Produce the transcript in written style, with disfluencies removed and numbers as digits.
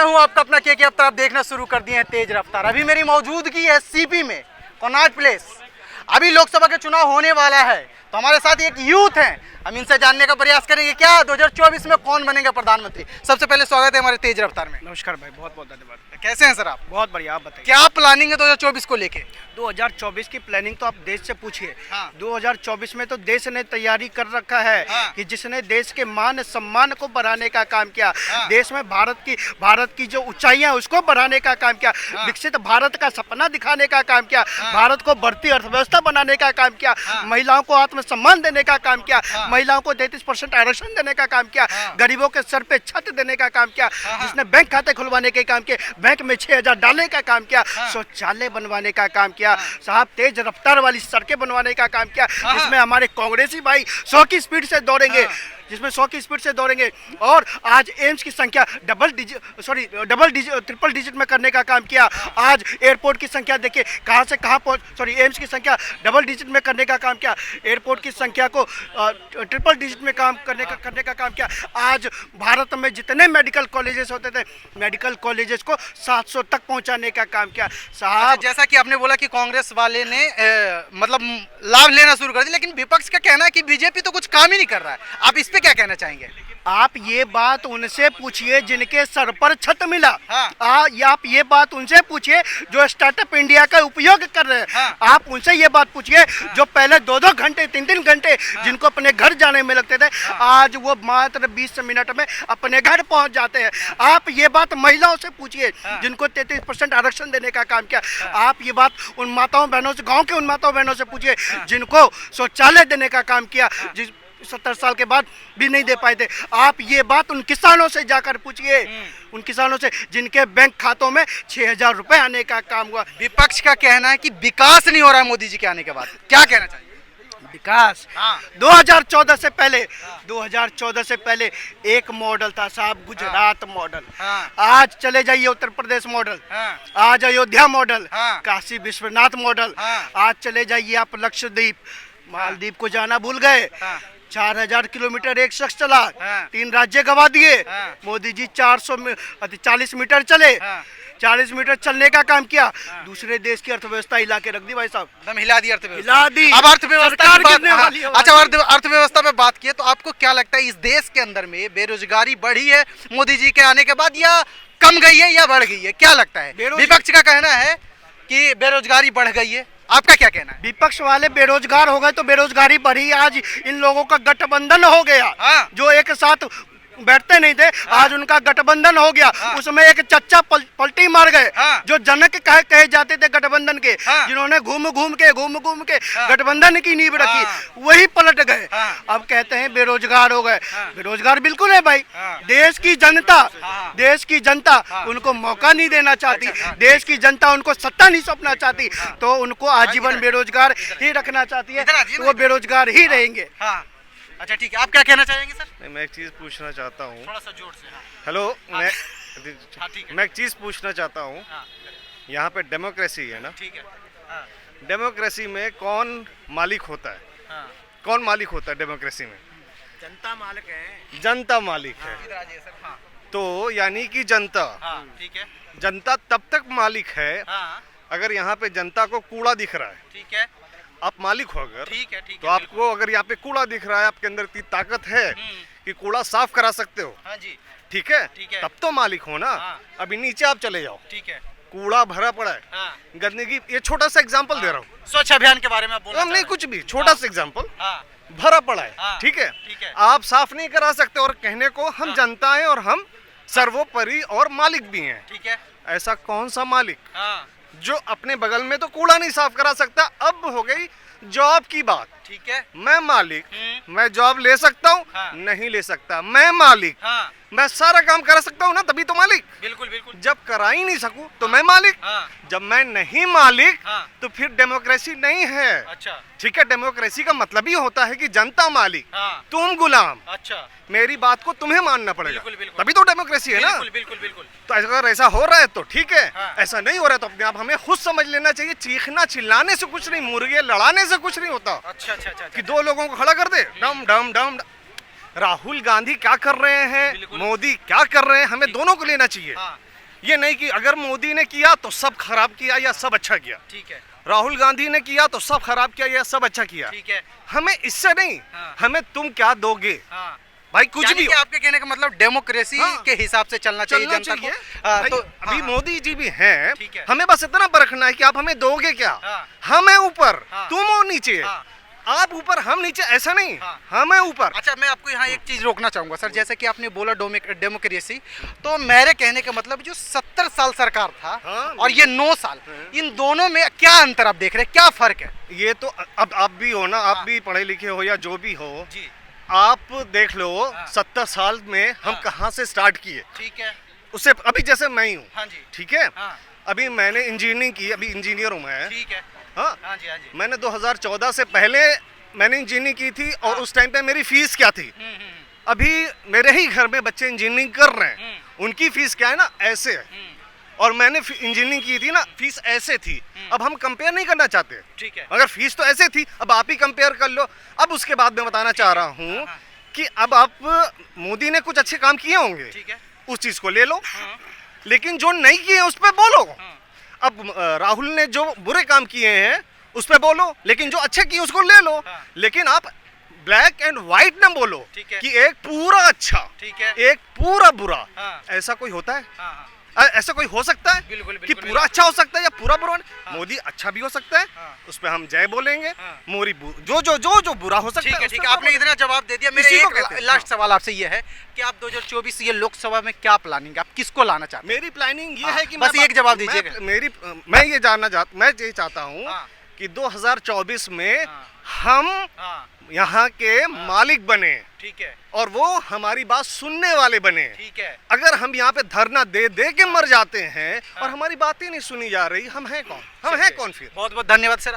मैं हूं आपका अपना के अफ्तार। आप देखना शुरू कर दिए हैं तेज रफ्तार। अभी मेरी मौजूदगी है सीपी में, कॉनॉट प्लेस। अभी लोकसभा के चुनाव होने वाला है, तो हमारे साथ एक यूथ हैं, हम इनसे जानने का प्रयास करेंगे क्या 2024 में कौन बनेगा प्रधानमंत्री। सबसे पहले स्वागत है हमारे तेज रफ्तार में। नमस्कार भाई, बहुत बहुत धन्यवाद। कैसे हैं सर आप? बहुत बढ़िया, आप बताइए। क्या प्लानिंग है 2024 को लेके? 2024 की प्लानिंग तो आप देश से पूछिए। हाँ। 2024 में तो देश ने तैयारी कर रखा है। हाँ। कि जिसने देश के मान सम्मान को बढ़ाने का काम किया। हाँ। देश में भारत की जो ऊंचाइयां उसको बढ़ाने का काम किया। हाँ। विकसित भारत का सपना दिखाने का काम किया। हाँ। भारत को बढ़ती अर्थव्यवस्था बनाने का काम किया। हाँ। महिलाओं को आत्मसम्मान देने का काम किया। हाँ। महिलाओं को 33% आरक्षण देने का काम किया। हाँ। गरीबों के सर पे छत देने का काम किया। हाँ। जिसने बैंक खाते खुलवाने के काम किए, बैंक में 6,000 डालने का काम किया। हाँ। शौचालय बनवाने का काम किया। हाँ। साहब तेज रफ्तार वाली सड़कें बनवाने का काम किया। हाँ। जिसमें हमारे कांग्रेसी भाई 100 की स्पीड से दौड़ेंगे। हाँ। जिसमें 100 की स्पीड से दौड़ेंगे। और आज एम्स की संख्या ट्रिपल डिजिट में करने का काम किया। आज एयरपोर्ट की संख्या देखिए कहां से कहां पहुंच, एम्स की संख्या डबल डिजिट में करने का काम किया। एयरपोर्ट की संख्या को ट्रिपल डिजिट में करने का काम किया। आज भारत में जितने मेडिकल कॉलेजेस होते थे, मेडिकल कॉलेजेस को 700 तक पहुंचाने का काम किया। साहब जैसा कि आपने बोला कि कांग्रेस वाले ने मतलब लाभ लेना शुरू कर दिया, लेकिन विपक्ष का कहना है कि बीजेपी तो कुछ काम ही नहीं कर रहा है। आप इस पे क्या कहना चाहेंगे? आप ये बात उनसे पूछिए जिनके सर पर छत मिला। हाँ। आप ये बात उनसे पूछिए जो स्टार्टअप इंडिया का उपयोग कर रहे हैं। हाँ। आप उनसे ये बात पूछिए। हाँ। जो पहले 2-2 घंटे 3-3 घंटे हाँ। जिनको अपने घर जाने में लगते थे। हाँ। आज वो मात्र 20 मिनट में अपने घर पहुंच जाते हैं। हाँ। आप ये बात महिलाओं से पूछिए। हाँ। जिनको 33% आरक्षण देने का काम किया। हाँ। आप ये बात उन माताओं बहनों से, गाँव के उन माताओं बहनों से पूछिए। हाँ। जिनको शौचालय देने का काम किया। हाँ। 70 साल के बाद भी नहीं दे पाए थे। आप ये बात उन किसानों से जाकर पूछिए। उन किसानों से जिनके बैंक खातों में 6,000 रुपए आने का काम हुआ। विपक्ष का कहना है कि विकास नहीं हो रहा है मोदी जी के आने के बाद। क्या कहना चाहिए? विकास। हाँ। 2014 से पहले 2014 से पहले एक मॉडल था साहब, गुजरात मॉडल। हाँ। आज चले जाइए उत्तर प्रदेश मॉडल। हाँ। आज अयोध्या मॉडल। हाँ। काशी विश्वनाथ मॉडल। हाँ। आज चले जाइए आप लक्षद्वीप। मालदीव को जाना भूल गए। हाँ। 4,000 किलोमीटर एक शख्स चला। हाँ। 3 राज्य गवा दिए। हाँ। मोदी जी 40 मीटर चले। हाँ। 40 मीटर चलने का काम किया। हाँ। दूसरे देश की अर्थव्यवस्था हिला के रख दी भाई साहब। एकदम हिला दी अर्थव्यवस्था। हिला दी। अब अर्थव्यवस्था की बात, वाली है। अच्छा अर्थव्यवस्था पे बात किए तो आपको क्या लगता है इस देश के अंदर में बेरोजगारी बढ़ी है मोदी जी के आने के बाद, या कम गई है, या बढ़ गई है? क्या लगता है? विपक्ष का कहना है कि बेरोजगारी बढ़ गई है, आपका क्या कहना है? विपक्ष वाले बेरोजगार हो गए तो बेरोजगारी बढ़ी। आज इन लोगों का गठबंधन हो गया। हाँ। जो एक साथ बैठते नहीं थे। हाँ। आज उनका गठबंधन हो गया। हाँ। उसमें एक चच्चा पलटी मार गए। हाँ। जो जनक कहे जाते थे गठबंधन के। हाँ। जिन्होंने घूम घूम के हाँ। गठबंधन की नींव रखी। हाँ। वही पलट गए। हाँ। अब कहते हैं बेरोजगार हो गए। हाँ। बेरोजगार बिल्कुल है भाई। हाँ। देश की जनता हाँ। उनको मौका नहीं देना चाहती। अच्छा। देश की जनता उनको सत्ता नहीं सौंपना चाहती। हाँ। तो उनको आजीवन बेरोजगार ही रखना चाहती है, तो वो बेरोजगार ही रहेंगे। अच्छा ठीक है, आप क्या कहना चाहेंगे सर? नहीं, मैं एक चीज़ पूछना चाहता हूँ। थोड़ा सा जोर से। हाँ। हेलो। ठीक है। मैं एक चीज़ पूछना चाहता हूँ। हाँ। यहाँ पे डेमोक्रेसी है ना? ठीक है। हाँ। डेमोक्रेसी में कौन मालिक होता है? हाँ। कौन मालिक होता है डेमोक्रेसी में? जनता मालिक है। जनता मालिक है। हाँ। तो यानी कि जनता। हाँ। ठीक है। जनता तब तक मालिक है हाँ। अगर यहाँ पे जनता को कूड़ा दिख रहा है। ठीक है। आप मालिक हो अगर, ठीक है, तो आपको अगर यहाँ पे कूड़ा दिख रहा है, आपके अंदर इतनी ताकत है कि कूड़ा साफ करा सकते हो। हाँ जी। ठीक है, ठीक है। तब तो मालिक हो ना। हाँ। अभी नीचे आप चले जाओ, ठीक है। कूड़ा भरा पड़ा है। हाँ। गंदगी, ये छोटा सा एग्जांपल दे रहा हूँ। स्वच्छ अभियान के बारे में आप बोलना नहीं, कुछ भी छोटा सा एग्जांपल। हाँ। भरा पड़ा है। हाँ। ठीक है। ठीक है। आप साफ नहीं करा सकते और कहने को हम हाँ। जनता है और हम सर्वोपरि और मालिक भी हैं। ठीक है। ऐसा कौन सा मालिक हाँ। जो अपने बगल में तो कूड़ा नहीं साफ करा सकता? अब हो गई जॉब की बात। ठीक है। मैं मालिक, मैं जॉब ले सकता हूँ। हाँ। नहीं ले सकता, मैं मालिक। हाँ। मैं सारा काम करा सकता हूँ ना, तभी तो मालिक। बिल्कुल बिल्कुल। जब करा ही नहीं सकूं तो मैं मालिक। हाँ। जब मैं नहीं मालिक हाँ। तो फिर डेमोक्रेसी नहीं है। अच्छा। ठीक है, डेमोक्रेसी का मतलब ही होता है कि जनता मालिक, हाँ। तुम गुलाम। अच्छा। मेरी बात को तुम्हें मानना पड़ेगा। बिल्कुल बिल्कुल। तभी तो डेमोक्रेसी है ना। बिल्कुल बिल्कुल बिल्कुल। तो अगर ऐसा हो रहा है तो ठीक है। हाँ। ऐसा नहीं हो रहा है तो अपने आप हमें खुद समझ लेना चाहिए। चीखना चिल्लाने से कुछ नहीं, मुर्गे लड़ाने से कुछ नहीं होता। अच्छा अच्छा अच्छा। कि 2 लोगों को खड़ा कर दे, डम डम डम। राहुल गांधी क्या कर रहे हैं, मोदी क्या कर रहे हैं, हमें दोनों को लेना चाहिए। हाँ। ये नहीं कि अगर मोदी ने किया तो सब खराब किया या सब अच्छा किया, ठीक है, राहुल गांधी ने किया तो सब खराब किया या सब अच्छा किया। ठीक है। हमें इससे नहीं, हाँ। हमें तुम क्या दोगे हाँ। भाई, कुछ यानी भी कि हो। आपके कहने का मतलब डेमोक्रेसी हाँ। के हिसाब से चलना चाहिए चलना जनता चाहिए। को। भाई, तो अभी हाँ, मोदी जी भी हैं, ठीक है। हमें बस इतना परखना है कि आप हमें दोगे क्या। हाँ। हमें ऊपर, हाँ। तुम हो नीचे, हाँ। आप ऊपर हम नीचे, ऐसा नहीं, हाँ। हमें ऊपर। अच्छा, मैं आपको यहाँ एक चीज रोकना चाहूंगा सर, जैसे कि आपने बोला डेमोक्रेसी, तो मेरे कहने का मतलब जो 70 साल सरकार था हाँ, और ये 9 साल, इन दोनों में क्या अंतर आप देख रहे हैं, क्या फर्क है? ये तो अब आप भी हो ना, आप हाँ। भी पढ़े लिखे हो या जो भी हो, जी, आप देख लो हाँ। 70 साल में हम हाँ। कहाँ से स्टार्ट किए। ठीक है। उससे अभी जैसे मैं ही हूँ, हाँ जी। ठीक है, हाँ। अभी मैंने इंजीनियरिंग की, अभी इंजीनियर हूँ मैं। ठीक है। हाँ, हाँ जी, हाँ जी। मैंने 2014 से पहले मैंने इंजीनियरिंग की थी और हाँ। उस टाइम पे मेरी फीस क्या थी। हम्म। अभी मेरे ही घर में बच्चे इंजीनियरिंग कर रहे हैं, उनकी फीस क्या है ना, ऐसे है। और मैंने इंजीनियरिंग की थी ना, फीस ऐसे थी। अब हम कंपेयर नहीं करना चाहते, ठीक है। अगर फीस तो ऐसे थी, अब आप ही कंपेयर कर लो। अब उसके बाद मैं बताना चाह रहा हूँ हाँ। कि अब आप, मोदी ने कुछ अच्छे काम किए होंगे, ठीक है। उस चीज को ले लो, हाँ। लेकिन जो नहीं किए उस पर बोलो। हाँ। अब राहुल ने जो बुरे काम किए हैं उस पर बोलो, लेकिन जो अच्छे किए उसको ले लो। हाँ। लेकिन आप ब्लैक एंड व्हाइट ना बोलो ठीक है। कि एक पूरा अच्छा, ठीक है। एक पूरा बुरा। हाँ। ऐसा कोई होता है? हाँ, हाँ। ऐसा कोई हो सकता है बिल्कुल, कि बिल्कुल, पूरा अच्छा हो सकता है या पूरा बुरा? हाँ। मोदी अच्छा भी हो सकता है, हाँ। उस पर हम जय बोलेंगे। हाँ। मोरी जो जो जो जो बुरा हो सकता ठीक है, उस ठीक पे है, आपने बुरा इतना जवाब दे दिया। मेरे इसी को एक कहते हैं। लास्ट हाँ। सवाल आपसे ये है कि आप 2024 ये लोकसभा में क्या प्लानिंग है, आप किसको लाना चाहते हैं? मेरी प्लानिंग ये हाँ, है कि बस मैं- एक जवाब मैं- दीजिएगा। मैं ये चाहता हूँ हाँ। कि 2024 में हाँ। हम हाँ, यहाँ के मालिक बने ठीक है, और वो हमारी बात सुनने वाले बने। ठीक है। अगर हम यहाँ पे धरना दे दे के मर जाते हैं और हमारी बातें नहीं सुनी जा रही, हम हैं कौन? हम हैं कौन फिर? बहुत बहुत धन्यवाद सर।